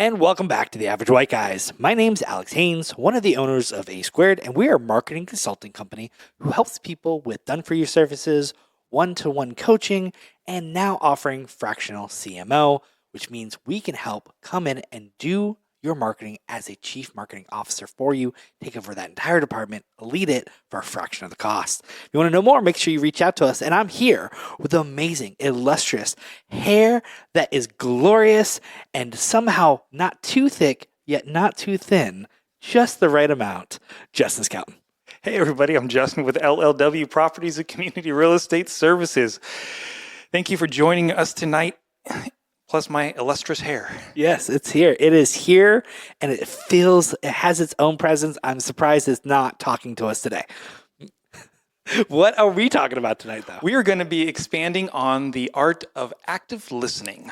And welcome back to the Average White Guys. My name's Alex Haynes, one of the owners of A Squared, and we are a marketing consulting company who helps people with done-for-you services, one-to-one coaching, and now offering fractional CMO, which means we can help come in and do your marketing as a chief marketing officer for you, take over that entire department, lead it for a fraction of the cost. If you want to know more, make sure you reach out to us. And I'm here with amazing, illustrious hair that is glorious and somehow not too thick, yet not too thin, just the right amount. Justin Scouten. Hey everybody, I'm Justin with LLW Properties and Community Real Estate Services. Thank you for joining us tonight. Plus my illustrious hair. Yes, it's here. It is here, and it has its own presence. I'm surprised it's not talking to us today. What are we talking about tonight, though? We are going to be expanding on the art of active listening.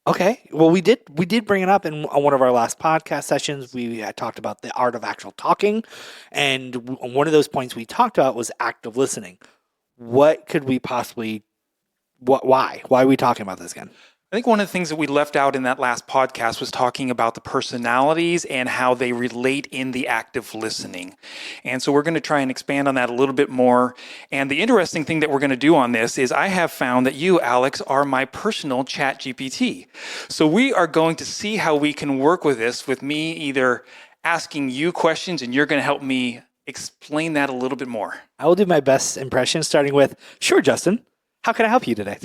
Okay. Well, we did bring it up in one of our last podcast sessions. We had talked about the art of actual talking, and one of those points we talked about was active listening. What could we possibly? Why are we talking about this again? I think one of the things that we left out in that last podcast was talking about the personalities and how they relate in the active listening. And so we're going to try and expand on that a little bit more. And the interesting thing that we're going to do on this is I have found that you, Alex, are my personal ChatGPT. So we are going to see how we can work with this, with me either asking you questions and you're going to help me explain that a little bit more. I will do my best impression, starting with, sure, Justin, how can I help you today?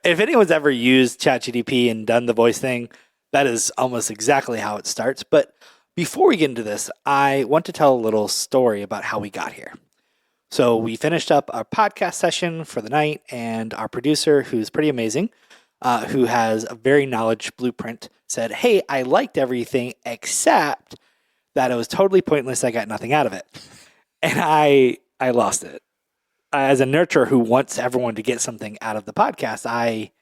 If anyone's ever used ChatGPT and done the voice thing, that is almost exactly how it starts. But before we get into this, I want to tell a little story about how we got here. So we finished up our podcast session for the night, and our producer, who's pretty amazing, who has a very knowledge blueprint, said, hey, I liked everything except that it was totally pointless. I got nothing out of it. And I lost it. As a nurturer who wants everyone to get something out of the podcast, I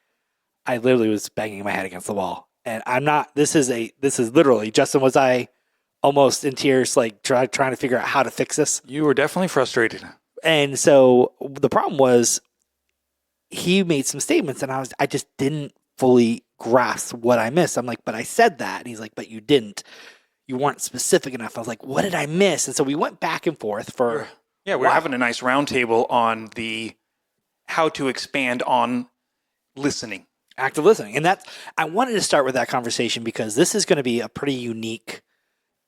literally was banging my head against the wall. And I'm not, this is literally, Justin, was I almost in tears, like trying to figure out how to fix this? You were definitely frustrated. And so the problem was he made some statements and I just didn't fully grasp what I missed. I'm like, but I said that. And he's like, but you didn't. You weren't specific enough. I was like, what did I miss? And so we went back and forth for... Yeah, we're having a nice roundtable on the how to expand on listening. Active listening. And I wanted to start with that conversation because this is going to be a pretty unique,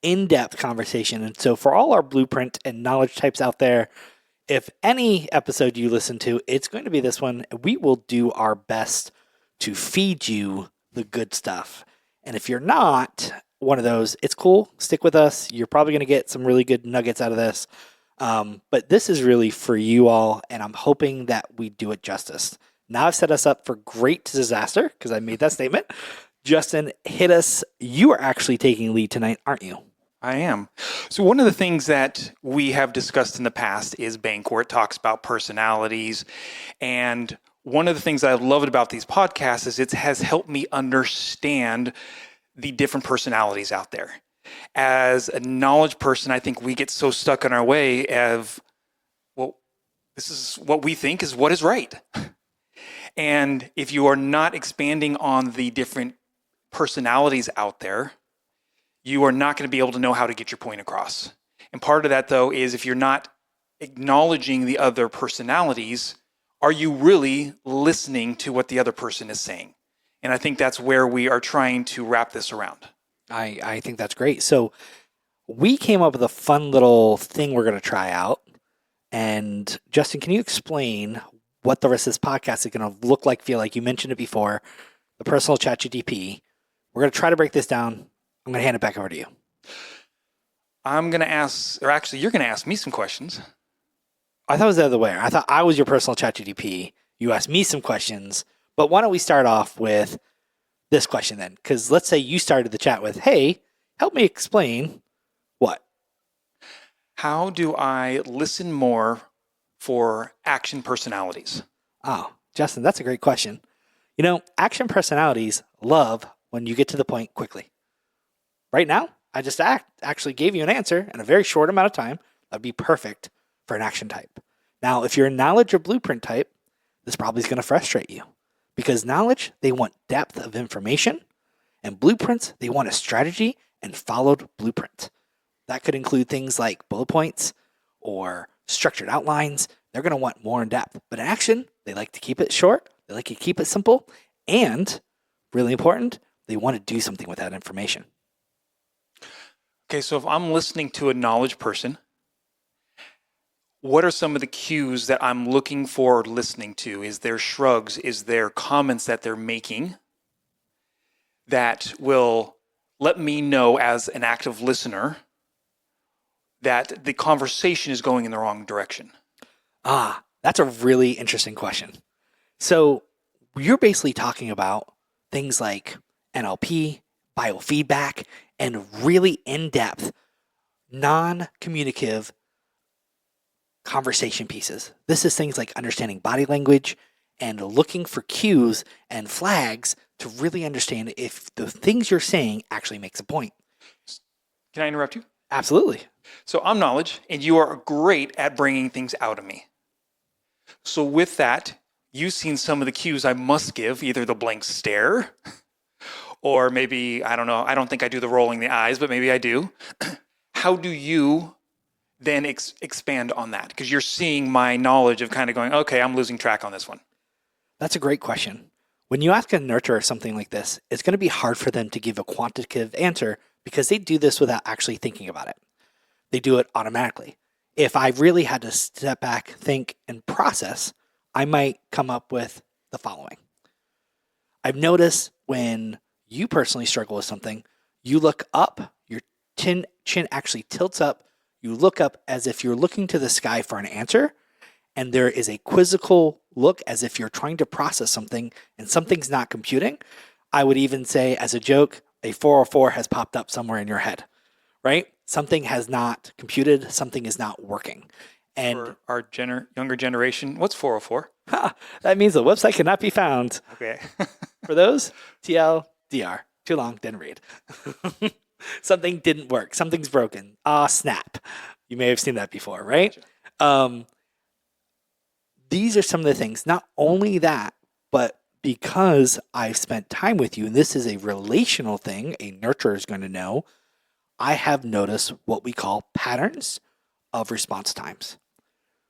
in-depth conversation. And so for all our blueprint and knowledge types out there, if any episode you listen to, it's going to be this one. We will do our best to feed you the good stuff. And if you're not one of those, it's cool. Stick with us. You're probably going to get some really good nuggets out of this. But this is really for you all, and I'm hoping that we do it justice. Now I've set us up for great disaster because I made that statement. Justin, hit us. You are actually taking lead tonight, aren't you? I am. So one of the things that we have discussed in the past is B.A.N.K, where it talks about personalities. And one of the things I've loved about these podcasts is it has helped me understand the different personalities out there. As a knowledge person, I think we get so stuck in our way of, well, this is what we think is what is right. And if you are not expanding on the different personalities out there, you are not going to be able to know how to get your point across. And part of that, though, is if you're not acknowledging the other personalities, are you really listening to what the other person is saying? And I think that's where we are trying to wrap this around. I think that's great. So we came up with a fun little thing we're going to try out. And Justin, can you explain what the rest of this podcast is going to look like, feel like? You mentioned it before, the personal ChatGPT. We're going to try to break this down. I'm going to hand it back over to you. I'm going to ask, or actually you're going to ask me some questions. I thought it was the other way. I thought I was your personal ChatGPT. You asked me some questions. But why don't we start off with this question then? Because let's say you started the chat with, hey, help me explain what? How do I listen more for action personalities? Oh, Justin, that's a great question. You know, action personalities love when you get to the point quickly. Right now, I just actually gave you an answer in a very short amount of time. That'd be perfect for an action type. Now, if you're a knowledge or blueprint type, this probably is going to frustrate you. Because knowledge, they want depth of information. And blueprints, they want a strategy and followed blueprint. That could include things like bullet points or structured outlines. They're going to want more in depth. But in action, they like to keep it short. They like to keep it simple. And really important, they want to do something with that information. Okay, so if I'm listening to a knowledge person, what are some of the cues that I'm looking for listening to? Is there shrugs? Is there comments that they're making that will let me know as an active listener that the conversation is going in the wrong direction? That's a really interesting question. So you're basically talking about things like NLP, biofeedback, and really in-depth, non-communicative conversation pieces. This is things like understanding body language and looking for cues and flags to really understand if the things you're saying actually makes a point. Can I interrupt you? Absolutely. So I'm knowledge, and you are great at bringing things out of me. So with that, you've seen some of the cues I must give, either the blank stare, or maybe, I don't know, I don't think I do the rolling the eyes, but maybe I do. How do you then expand on that? Because you're seeing my knowledge of kind of going, okay, I'm losing track on this one. That's a great question. When you ask a nurturer something like this, it's going to be hard for them to give a quantitative answer because they do this without actually thinking about it. They do it automatically. If I really had to step back, think, and process, I might come up with the following. I've noticed when you personally struggle with something, you look up, your chin actually tilts up, you look up as if you're looking to the sky for an answer, and there is a quizzical look as if you're trying to process something and something's not computing. I would even say, as a joke, a 404 has popped up somewhere in your head, right? Something has not computed, something is not working. And for our younger generation, what's 404? That means the website cannot be found. Okay. For those, TLDR, too long, didn't read. Something didn't work, something's broken. Snap. You may have seen that before, right? Gotcha. These are some of the things. Not only that, but because I've spent time with you, and this is a relational thing, a nurturer is going to know, I have noticed what we call patterns of response times.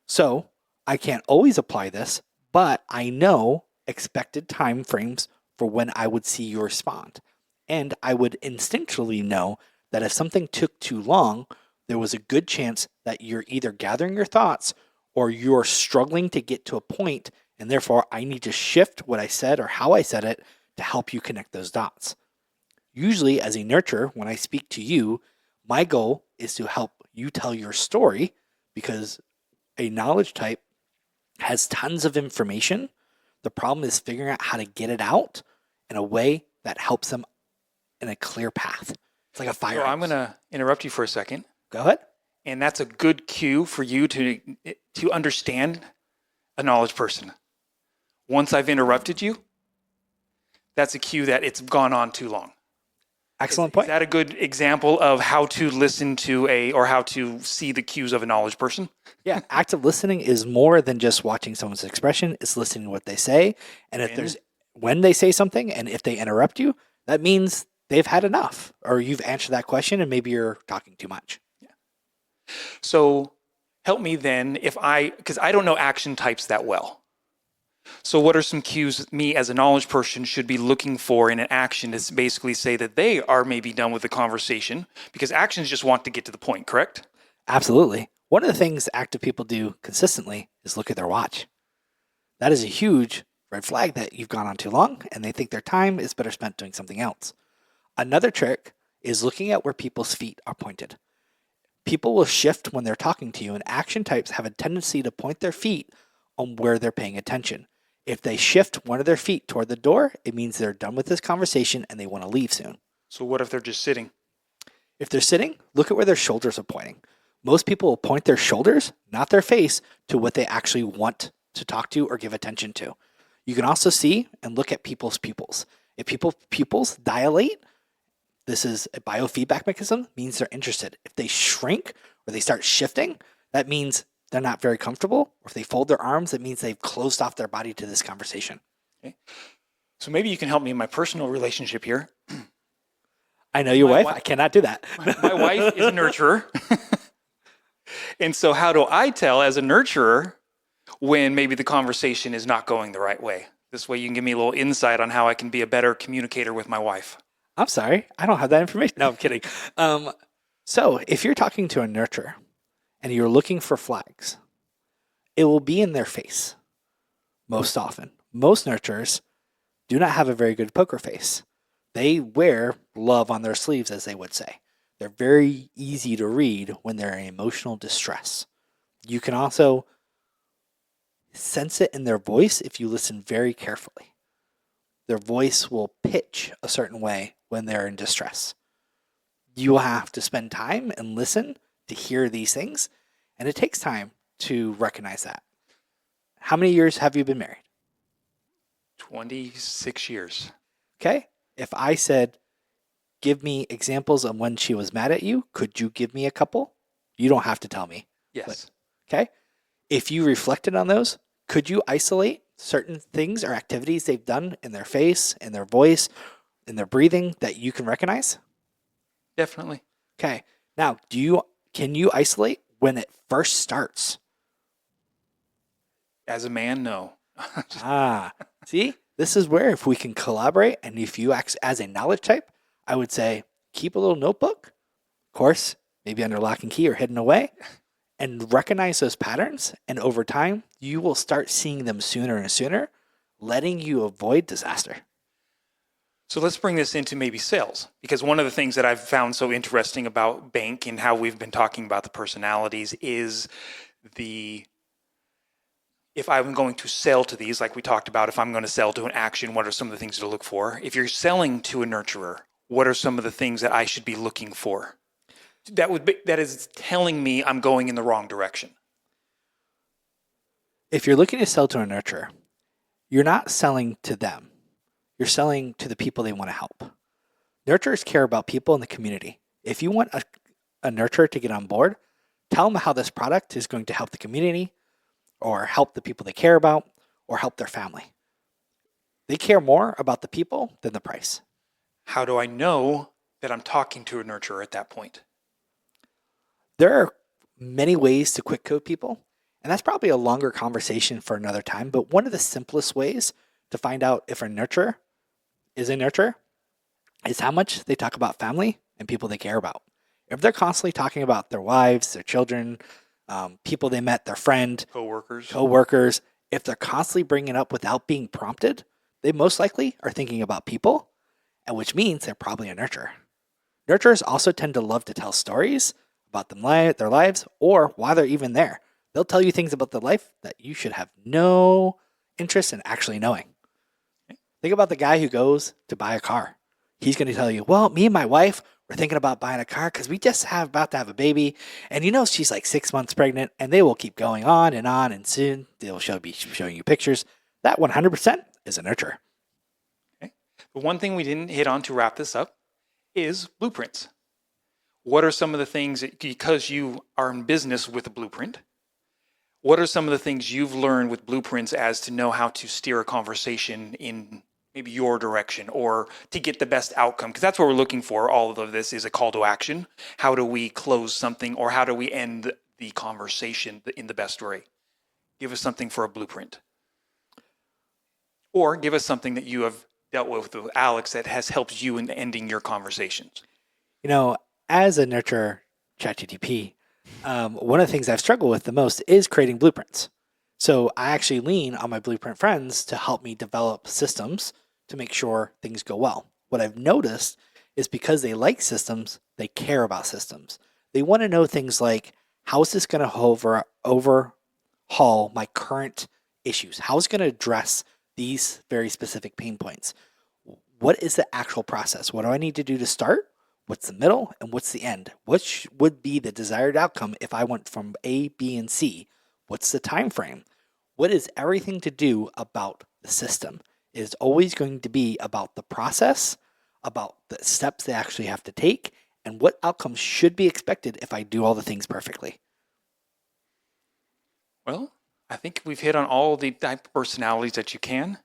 So I can't always apply this, but I know expected time frames for when I would see you respond. And I would instinctually know that if something took too long, there was a good chance that you're either gathering your thoughts or you're struggling to get to a point, and therefore I need to shift what I said or how I said it to help you connect those dots. Usually, as a nurturer, when I speak to you, my goal is to help you tell your story because a knowledge type has tons of information. The problem is figuring out how to get it out in a way that helps them in a clear path. It's like a fire hose. I'm going to interrupt you for a second. Go ahead. And that's a good cue for you to understand a knowledge person. Once I've interrupted you, that's a cue that it's gone on too long. Excellent point. Is that a good example of how to listen to or how to see the cues of a knowledge person? Yeah, active listening is more than just watching someone's expression. It's listening to what they say. And if when they say something and if they interrupt you, that means they've had enough or you've answered that question and maybe you're talking too much. Yeah. So help me then because I don't know action types that well. So what are some cues me as a knowledge person should be looking for in an action to basically say that they are maybe done with the conversation? Because actions just want to get to the point, correct? Absolutely. One of the things active people do consistently is look at their watch. That is a huge red flag that you've gone on too long and they think their time is better spent doing something else. Another trick is looking at where people's feet are pointed. People will shift when they're talking to you, and action types have a tendency to point their feet on where they're paying attention. If they shift one of their feet toward the door, it means they're done with this conversation and they want to leave soon. So what if they're just sitting? If they're sitting, look at where their shoulders are pointing. Most people will point their shoulders, not their face, to what they actually want to talk to or give attention to. You can also see and look at people's pupils. If people's pupils dilate, this is a biofeedback mechanism, means they're interested. If they shrink or they start shifting, that means they're not very comfortable. Or if they fold their arms, it means they've closed off their body to this conversation. Okay. So maybe you can help me in my personal relationship here. I know your My wife. wi- I cannot do that. My wife is a nurturer. And so how do I tell as a nurturer when maybe the conversation is not going the right way? This way you can give me a little insight on how I can be a better communicator with my wife. I'm sorry. I don't have that information. No, I'm kidding. So if you're talking to a nurturer and you're looking for flags, it will be in their face most often. Most nurturers do not have a very good poker face. They wear love on their sleeves, as they would say. They're very easy to read when they're in emotional distress. You can also sense it in their voice if you listen very carefully. Their voice will pitch a certain way when they're in distress. You will have to spend time and listen to hear these things, and it takes time to recognize that. How many years have you been married? 26 years. Okay. If I said, give me examples of when she was mad at you, could you give me a couple? You don't have to tell me. Yes. Okay. If you reflected on those, could you isolate certain things or activities they've done in their face, in their voice, in their breathing that you can recognize? Definitely. Okay. Now, can you isolate when it first starts? As a man, no. See, this is where if we can collaborate and if you act as a knowledge type, I would say keep a little notebook, of course, maybe under lock and key or hidden away, and recognize those patterns. And over time, you will start seeing them sooner and sooner, letting you avoid disaster. So let's bring this into maybe sales, because one of the things that I've found so interesting about B.A.N.K and how we've been talking about the personalities is if I'm going to sell to these, like we talked about, if I'm going to sell to an action, what are some of the things to look for? If you're selling to a nurturer, what are some of the things that I should be looking for? That is telling me I'm going in the wrong direction. If you're looking to sell to a nurturer, you're not selling to them. You're selling to the people they want to help. Nurturers care about people in the community. If you want a nurturer to get on board, tell them how this product is going to help the community or help the people they care about or help their family. They care more about the people than the price. How do I know that I'm talking to a nurturer at that point? There are many ways to quick code people, and that's probably a longer conversation for another time, but one of the simplest ways to find out if a nurturer is a nurturer is how much they talk about family and people they care about. If they're constantly talking about their wives, their children, people they met, their friend, co-workers, if they're constantly bringing it up without being prompted, they most likely are thinking about people, and which means they're probably a nurturer. Nurturers also tend to love to tell stories about their lives or why they're even there. They'll tell you things about their life that you should have no interest in actually knowing. Think about the guy who goes to buy a car. He's going to tell you, well, me and my wife, we're thinking about buying a car because we just about to have a baby. And she's like 6 months pregnant, and they will keep going on, and soon they'll be showing you pictures. That 100% is a nurturer. Okay. The one thing we didn't hit on to wrap this up is blueprints. What are some of the things, because you are in business with a blueprint, what are some of the things you've learned with blueprints as to know how to steer a conversation in maybe your direction or to get the best outcome? Because that's what we're looking for. All of this is a call to action. How do we close something, or how do we end the conversation in the best way? Give us something for a blueprint. Or give us something that you have dealt with Alex that has helped you in ending your conversations. As a nurturer, ChatGPT, one of the things I've struggled with the most is creating blueprints. So I actually lean on my blueprint friends to help me develop systems to make sure things go well. What I've noticed is because they like systems, they care about systems. They want to know things like, how is this going to overhaul my current issues? How is it going to address these very specific pain points? What is the actual process? What do I need to do to start? What's the middle and what's the end? What would be the desired outcome if I went from A, B, and C? What's the time frame? What is everything to do about the system? It is always going to be about the process, about the steps they actually have to take, and what outcomes should be expected if I do all the things perfectly. Well, I think we've hit on all the type of personalities that you can.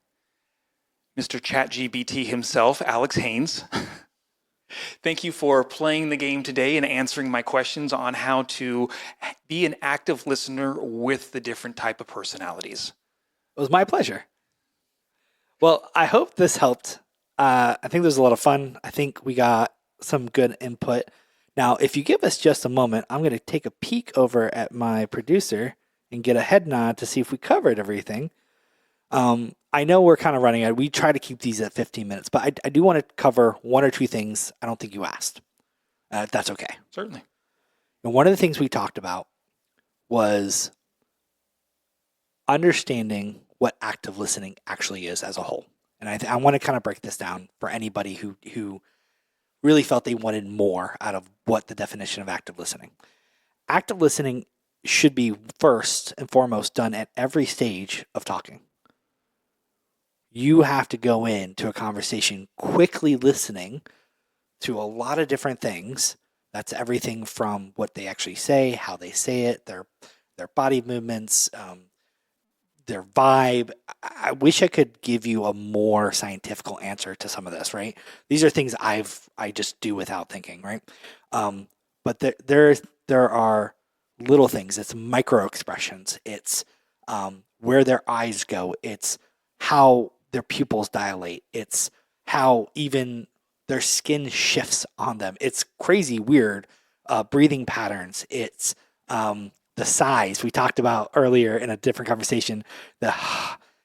Mr. ChatGPT himself, Alex Haynes. Thank you for playing the game today and answering my questions on how to be an active listener with the different type of personalities. It was my pleasure. Well, I hope this helped. I think this was a lot of fun. I think we got some good input. Now, if you give us just a moment, I'm going to take a peek over at my producer and get a head nod to see if we covered everything. I know we're kind of running out. We try to keep these at 15 minutes, but I do want to cover one or two things I don't think you asked. If that's okay. Certainly. And one of the things we talked about was understanding what active listening actually is as a whole. And I want to kind of break this down for anybody who really felt they wanted more out of what the definition of active listening. Active listening should be first and foremost done at every stage of talking. You have to go into a conversation quickly listening to a lot of different things. That's everything from what they actually say, how they say it, their body movements, their vibe. I wish I could give you a more scientific answer to some of this, right? These are things I just do without thinking, right? But there are little things. It's microexpressions. It's where their eyes go. It's how their pupils dilate. It's how even their skin shifts on them. It's crazy weird. Breathing patterns. It's the size we talked about earlier in a different conversation. The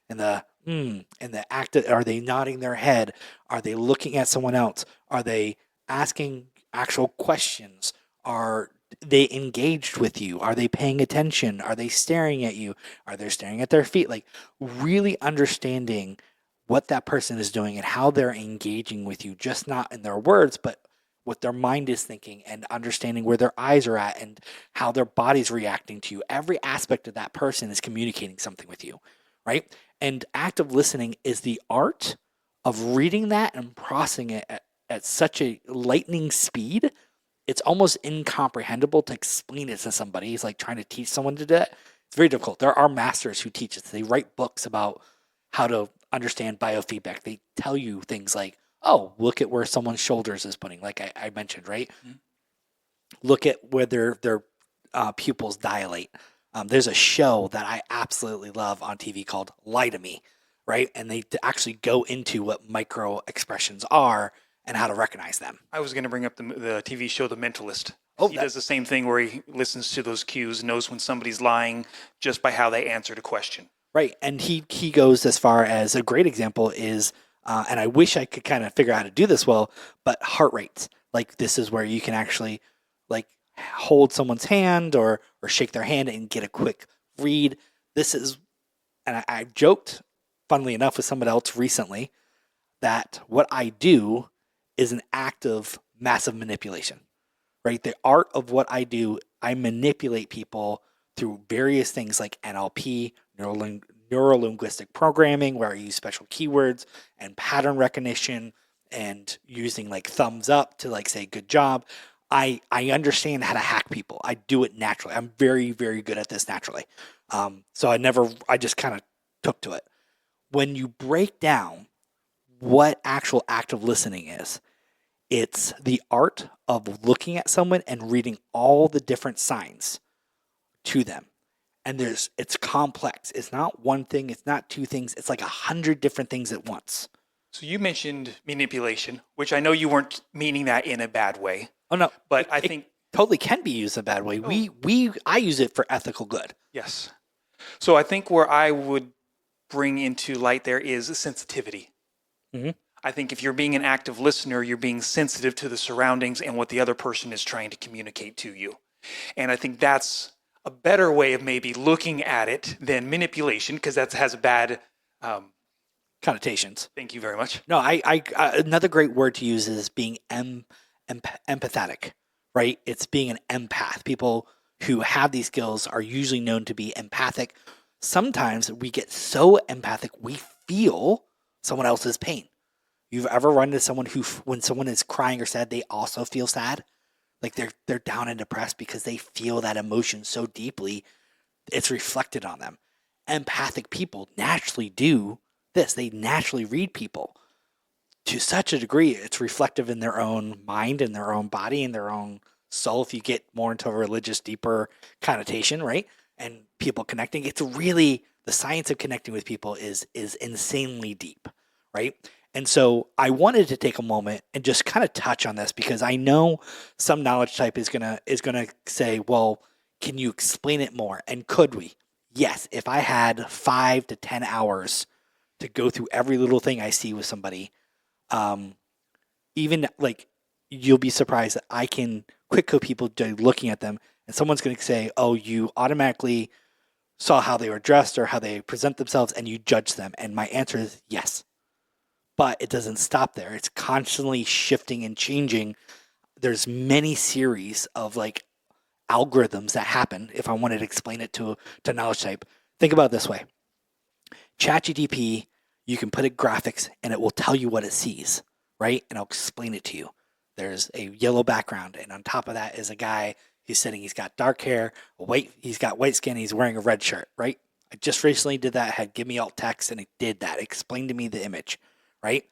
and the and the act. Are they nodding their head? Are they looking at someone else? Are they asking actual questions? Are they engaged with you? Are they paying attention? Are they staring at you? Are they staring at their feet? Like really understanding what that person is doing and how they're engaging with you, just not in their words, but what their mind is thinking and understanding where their eyes are at and how their body's reacting to you. Every aspect of that person is communicating something with you, right? And active listening is the art of reading that and processing it at such a lightning speed. It's almost incomprehensible to explain it to somebody. It's like trying to teach someone to do it. It's very difficult. There are masters who teach it. They write books about how to understand biofeedback. They tell you things like, oh, look at where someone's shoulders is putting, like I mentioned, right? Mm-hmm. Look at where their pupils dilate. There's a show that I absolutely love on TV called Lie to Me, right? And they actually go into what micro expressions are and how to recognize them. I was going to bring up the TV show The Mentalist. Oh, he does the same thing where he listens to those cues, knows when somebody's lying just by how they answered a question. Right. And he goes as far as a great example is, and I wish I could kind of figure out how to do this well, but heart rates. Like this is where you can actually like hold someone's hand or shake their hand and get a quick read. This is, and I joked, funnily enough, with someone else recently that what I do is an act of massive manipulation, right? The art of what I do, I manipulate people through various things like NLP, neuro-linguistic programming, where I use special keywords and pattern recognition and using like thumbs up to like say good job. I understand how to hack people. I do it naturally. I'm very, very good at this naturally. So I just kind of took to it. When you break down what actual active listening is, it's the art of looking at someone and reading all the different signs to them. And it's complex. It's not one thing. It's not two things. It's like 100 different things at once. So you mentioned manipulation, which I know you weren't meaning that in a bad way. Oh no, but I think totally can be used in a bad way. Oh. I use it for ethical good. Yes. So I think where I would bring into light there is sensitivity. Mm-hmm. I think if you're being an active listener, you're being sensitive to the surroundings and what the other person is trying to communicate to you. And I think that's a better way of maybe looking at it than manipulation, because that has bad connotations. Thank you very much. No, I another great word to use is being empathetic, right? It's being an empath. People who have these skills are usually known to be empathic. Sometimes we get so empathic, we feel someone else's pain. You've ever run into someone who, when someone is crying or sad, they also feel sad? Like they're down and depressed because they feel that emotion so deeply, it's reflected on them. Empathic people naturally do this. They naturally read people. to such a degree, it's reflective in their own mind and their own body and their own soul. If you get more into a religious, deeper connotation, right? And people connecting, it's really the science of connecting with people is insanely deep, right? And so I wanted to take a moment and just kind of touch on this because I know some knowledge type is gonna say, well, can you explain it more? And could we? Yes, if I had 5 to 10 hours to go through every little thing I see with somebody, even like you'll be surprised that I can quick code people looking at them, and someone's going to say, "Oh, you automatically saw how they were dressed or how they present themselves, and you judge them." And my answer is yes, but it doesn't stop there. It's constantly shifting and changing. There's many series of like algorithms that happen. If I wanted to explain it to knowledge type, think about it this way: ChatGPT, you can put it graphics and it will tell you what it sees, right? And I'll explain it to you. There's a yellow background, and on top of that is a guy. He's got dark hair, he's got white skin, he's wearing a red shirt, right? I just recently did that. I had give me alt text, and it did that. It explained to me the image, right?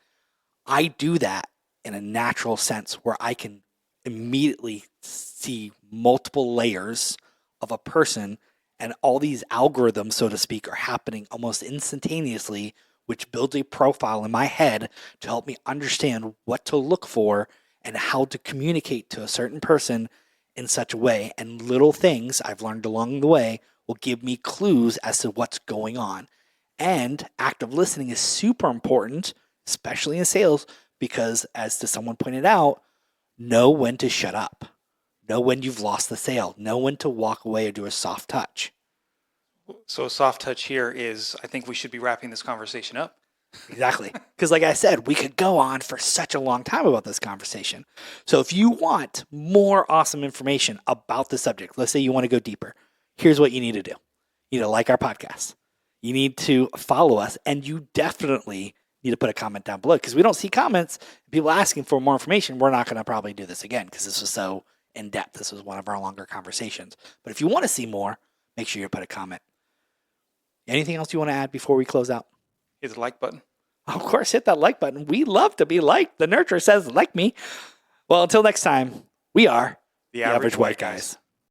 I do that in a natural sense where I can immediately see multiple layers of a person, and all these algorithms, so to speak, are happening almost instantaneously, which builds a profile in my head to help me understand what to look for and how to communicate to a certain person in such a way. And little things I've learned along the way will give me clues as to what's going on. And active listening is super important, especially in sales, because as to someone pointed out, know when to shut up, know when you've lost the sale, know when to walk away or do a soft touch. So a soft touch here is, I think we should be wrapping this conversation up. Exactly. Because like I said, we could go on for such a long time about this conversation. So if you want more awesome information about the subject, let's say you want to go deeper, here's what you need to do. You need to like our podcast. You need to follow us, and you definitely need to put a comment down below because we don't see comments. People asking for more information. We're not going to probably do this again because this was so in depth. This was one of our longer conversations. But if you want to see more, make sure you put a comment. Anything else you want to add before we close out? Hit the like button. Of course, hit that like button. We love to be liked. The nurturer says, like me. Well, until next time, we are The Average White Guys.